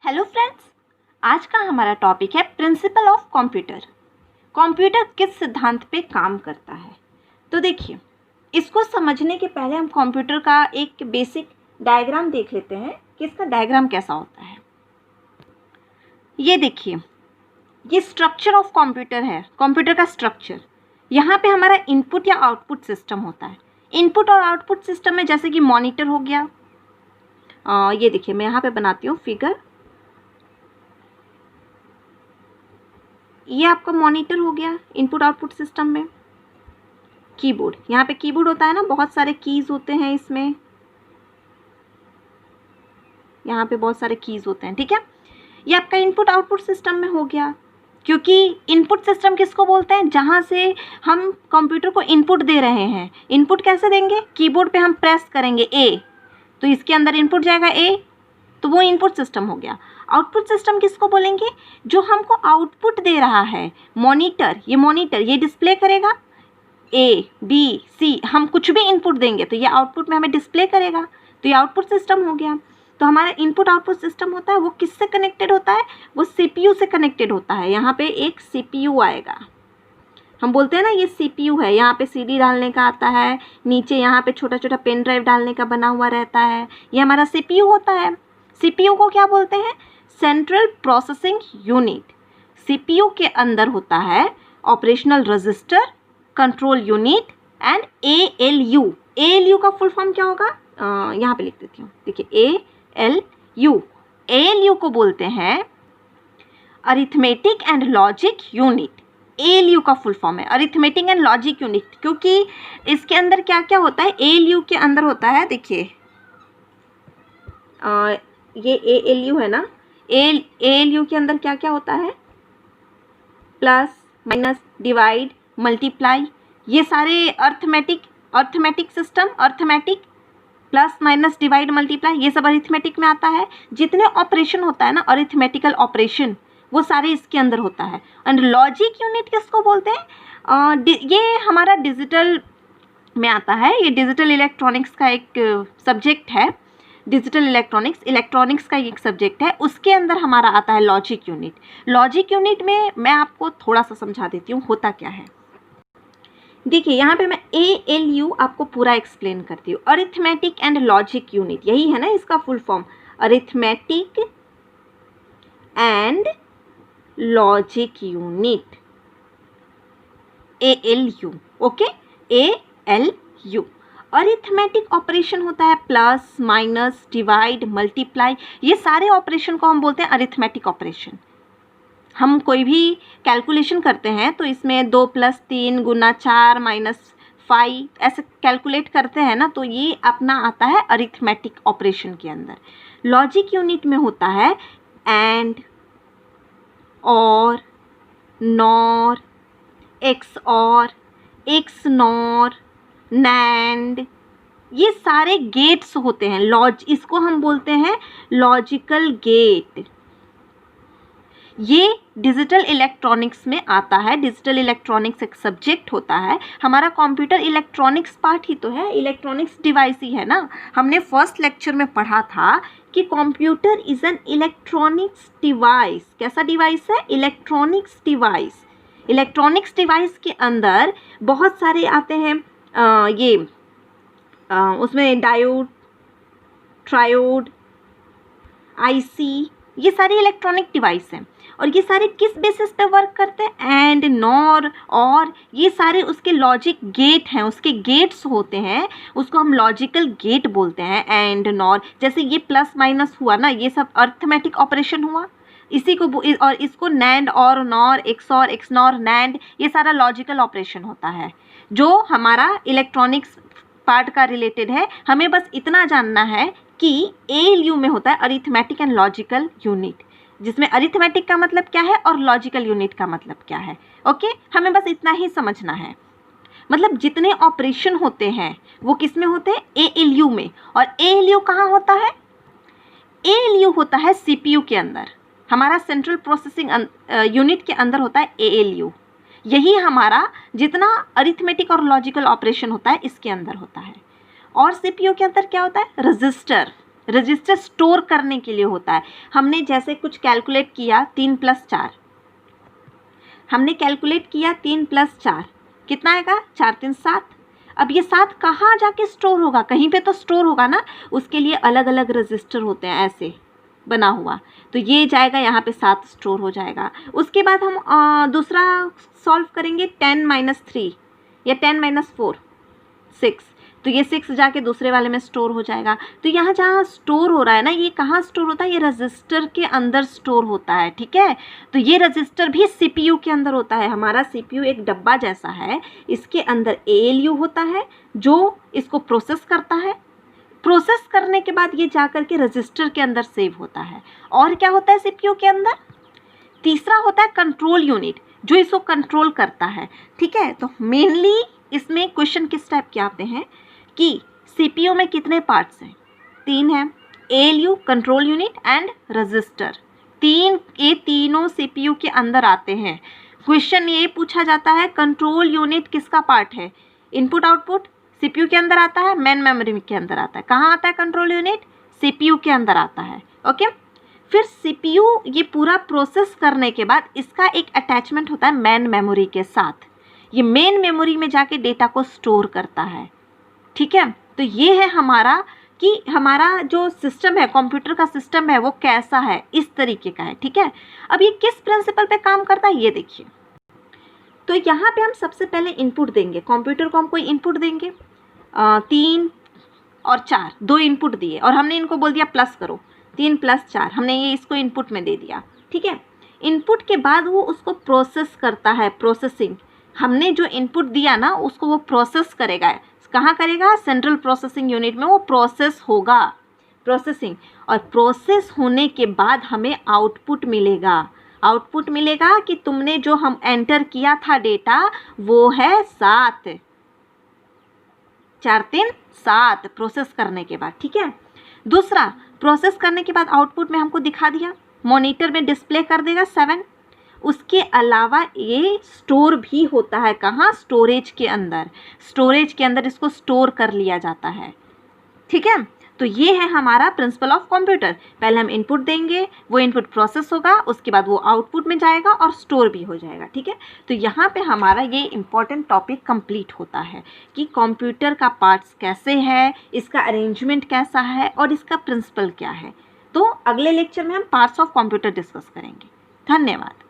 Hello friends, आज का हमारा टॉपिक है प्रिंसिपल ऑफ कंप्यूटर। कंप्यूटर किस सिद्धांत पे काम करता है। तो देखिए, इसको समझने के पहले हम कंप्यूटर का एक बेसिक डायग्राम देख लेते हैं कि इसका डायग्राम कैसा होता है। ये देखिए, ये स्ट्रक्चर ऑफ कंप्यूटर है, कंप्यूटर का स्ट्रक्चर। यहाँ पे हमारा इनपुट या आउटपुट सिस्टम होता है। इनपुट और आउटपुट सिस्टम में जैसे कि मॉनिटर हो गया, ये देखिए मैं यहाँ पे बनाती हूँ फिगर। ये आपका मॉनिटर हो गया इनपुट आउटपुट सिस्टम में। कीबोर्ड, यहाँ पे कीबोर्ड होता है ना, बहुत सारे कीज होते हैं इसमें, यहाँ पे बहुत सारे कीज होते हैं, ठीक है। ये आपका इनपुट आउटपुट सिस्टम में हो गया, क्योंकि इनपुट सिस्टम किसको बोलते हैं, जहाँ से हम कंप्यूटर को इनपुट दे रहे हैं। इनपुट कैसे देंगे, कीबोर्ड पे हम प्रेस करेंगे ए, तो इसके अंदर इनपुट जाएगा ए, तो वो इनपुट सिस्टम हो गया। आउटपुट सिस्टम किसको बोलेंगे, जो हमको आउटपुट दे रहा है। मॉनिटर, ये मॉनिटर ये डिस्प्ले करेगा ए बी सी, हम कुछ भी इनपुट देंगे तो ये आउटपुट में हमें डिस्प्ले करेगा, तो ये आउटपुट सिस्टम हो गया। तो हमारा इनपुट आउटपुट सिस्टम होता है, वो किससे कनेक्टेड होता है, वो सीपीयू से कनेक्टेड होता है। यहाँ पे एक सीपीयू आएगा, हम बोलते हैं ना ये सीपीयू है। यहाँ पे सीडी डालने का आता है, नीचे यहाँ पे छोटा छोटा पेन ड्राइव डालने का बना हुआ रहता है, ये हमारा सीपीयू होता है। सीपीयू को क्या बोलते हैं, सेंट्रल प्रोसेसिंग यूनिट। सीपीयू के अंदर होता है operational register, control unit and ALU. ALU का फुल फॉर्म क्या होगा, यहाँ पे लिख देती हूँ, देखिए एएलयू। एएलयू को बोलते हैं arithmetic and logic unit. ALU का फुल फॉर्म है अरिथमेटिक एंड लॉजिक यूनिट, क्योंकि इसके अंदर क्या क्या होता है, एएलयू के अंदर होता है, देखिए ये एएलयू है ना, एएलयू के अंदर क्या क्या होता है, प्लस माइनस डिवाइड मल्टीप्लाई, ये सारे arithmetic system, arithmetic plus minus divide multiply, ये सब अरिथमेटिक में आता है। जितने ऑपरेशन होता है ना अरिथमेटिकल ऑपरेशन, वो सारे इसके अंदर होता है। एंड लॉजिक यूनिट किसको बोलते हैं, ये हमारा डिजिटल में आता है, ये डिजिटल इलेक्ट्रॉनिक्स का एक सब्जेक्ट है। डिजिटल इलेक्ट्रॉनिक्स का एक सब्जेक्ट है, उसके अंदर हमारा आता है लॉजिक यूनिट। लॉजिक यूनिट में मैं आपको थोड़ा सा समझा देती हूँ होता क्या है। देखिए यहाँ पे मैं एएलयू आपको पूरा एक्सप्लेन करती हूँ। अरिथमेटिक एंड लॉजिक यूनिट, यही है ना इसका full form, arithmetic and logic unit, ALU. Okay, ALU. Arithmetic operation होता है प्लस माइनस डिवाइड मल्टीप्लाई, ये सारे ऑपरेशन को हम बोलते हैं अरिथमेटिक ऑपरेशन। हम कोई भी कैलकुलेशन करते हैं तो इसमें 2 + 3 × 4 - 5 ऐसे कैलकुलेट करते हैं ना, तो ये अपना आता है अरिथमेटिक ऑपरेशन के अंदर। लॉजिक यूनिट में होता है एंड, और, नॉर, एक्सऑर, एक्सनॉर, नैंड, ये सारे गेट्स होते हैं। इसको हम बोलते हैं लॉजिकल गेट। ये डिजिटल इलेक्ट्रॉनिक्स में आता है। डिजिटल इलेक्ट्रॉनिक्स एक सब्जेक्ट होता है। हमारा कंप्यूटर इलेक्ट्रॉनिक्स पार्ट ही तो है, इलेक्ट्रॉनिक्स डिवाइस ही है ना। हमने फर्स्ट लेक्चर में पढ़ा था कि computer is an electronics device. कैसा डिवाइस है, इलेक्ट्रॉनिक्स डिवाइस। इलेक्ट्रॉनिक्स डिवाइस के अंदर बहुत सारे आते हैं, उसमें डायोड, ट्रायोड, आईसी, ये सारे इलेक्ट्रॉनिक डिवाइस हैं। और ये सारे किस बेसिस पे वर्क करते हैं, एंड, नॉर, और, ये सारे उसके लॉजिक गेट हैं, उसके गेट्स होते हैं, उसको हम लॉजिकल गेट बोलते हैं। एंड, नॉर, जैसे ये प्लस माइनस हुआ ना, ये सब अर्थमेटिक ऑपरेशन हुआ, इसी को और इसको नैंड, और, नॉर, एक्सऑर, एक्सनॉर, नैंड, ये सारा लॉजिकल ऑपरेशन होता है जो हमारा इलेक्ट्रॉनिक्स पार्ट का रिलेटेड है। हमें बस इतना जानना है कि एएलयू में होता है अरिथमेटिक एंड लॉजिकल यूनिट, जिसमें अरिथमेटिक का मतलब क्या है और लॉजिकल यूनिट का मतलब क्या है। ओके, हमें बस इतना ही समझना है। मतलब जितने ऑपरेशन होते हैं वो किस में होते हैं, एएलयू में। और एएलयू कहाँ होता है, एएलयू होता है सीपीयू के अंदर। हमारा सेंट्रल प्रोसेसिंग यूनिट के अंदर होता है एएलयू। यही हमारा जितना अरिथमेटिक और लॉजिकल ऑपरेशन होता है इसके अंदर होता है। और सीपीयू के अंदर क्या होता है, रजिस्टर। रजिस्टर स्टोर करने के लिए होता है। हमने जैसे कुछ कैलकुलेट किया 3 + 4, हमने कैलकुलेट किया 3 + 4 कितना आएगा, 4 3 7। अब ये 7 कहाँ जाके स्टोर होगा, कहीं पे तो स्टोर होगा ना, उसके लिए अलग अलग रजिस्टर होते हैं ऐसे बना हुआ, तो ये जाएगा यहाँ पे 7 स्टोर हो जाएगा। उसके बाद हम दूसरा सॉल्व करेंगे 10 - 3 या 10 - 4 6, तो ये 6 जाके दूसरे वाले में स्टोर हो जाएगा। तो यहाँ जहाँ स्टोर हो रहा है ना, ये कहाँ स्टोर होता है, ये रजिस्टर के अंदर स्टोर होता है, ठीक है। तो ये रजिस्टर भी सीपीयू के अंदर होता है। हमारा सीपीयू एक डब्बा जैसा है, इसके अंदर एएलयू होता है जो इसको प्रोसेस करता है। प्रोसेस करने के बाद ये जा करके रजिस्टर के अंदर सेव होता है। और क्या होता है सीपीयू के अंदर, तीसरा होता है कंट्रोल यूनिट जो इसको कंट्रोल करता है, ठीक है। तो मेनली इसमें क्वेश्चन किस टाइप के आते हैं कि सीपीयू में कितने पार्ट्स हैं, 3 हैं, ALU, control unit and register, ये तीनों सीपीयू के अंदर आते हैं। क्वेश्चन ये पूछा जाता है कंट्रोल यूनिट किसका पार्ट है, इनपुट आउटपुट सीपीयू के अंदर आता है, मेन मेमोरी के अंदर आता है। कहाँ आता है कंट्रोल यूनिट, सीपीयू के अंदर आता है, ओके। फिर सीपीयू ये पूरा प्रोसेस करने के बाद इसका एक अटैचमेंट होता है मेन मेमोरी के साथ, ये मेन मेमोरी में जाके डेटा को स्टोर करता है, ठीक है। तो ये है हमारा कि हमारा जो सिस्टम है, कंप्यूटर का सिस्टम है, वो कैसा है, इस तरीके का है, ठीक है। अब ये किस प्रिंसिपल पे काम करता है ये देखिए। तो यहाँ पे हम सबसे पहले इनपुट देंगे, कंप्यूटर को हम कोई इनपुट देंगे, 3 और 4 2 इनपुट दिए और हमने इनको बोल दिया प्लस करो, 3 + 4 हमने ये इसको इनपुट में दे दिया, ठीक है। इनपुट के बाद वो उसको प्रोसेस करता है, प्रोसेसिंग, हमने जो इनपुट दिया ना उसको वो प्रोसेस करेगा। कहाँ करेगा, सेंट्रल प्रोसेसिंग यूनिट में वो प्रोसेस होगा, प्रोसेसिंग। और प्रोसेस होने के बाद हमें आउटपुट मिलेगा, आउटपुट मिलेगा कि तुमने जो हम एंटर किया था डेटा वो है 7, 4 3 7 प्रोसेस करने के बाद, ठीक है। दूसरा, प्रोसेस करने के बाद आउटपुट में हमको दिखा दिया, मॉनिटर में डिस्प्ले कर देगा 7। उसके अलावा ये स्टोर भी होता है, कहाँ, स्टोरेज के अंदर, स्टोरेज के अंदर इसको स्टोर कर लिया जाता है, ठीक है। तो ये है हमारा प्रिंसिपल ऑफ कंप्यूटर। पहले हम इनपुट देंगे, वो इनपुट प्रोसेस होगा, उसके बाद वो आउटपुट में जाएगा और स्टोर भी हो जाएगा, ठीक है। तो यहाँ पे हमारा ये इम्पॉर्टेंट टॉपिक कंप्लीट होता है कि कंप्यूटर का पार्ट्स कैसे है, इसका अरेंजमेंट कैसा है और इसका प्रिंसिपल क्या है। तो अगले लेक्चर में हम पार्ट्स ऑफ कंप्यूटर डिस्कस करेंगे। धन्यवाद।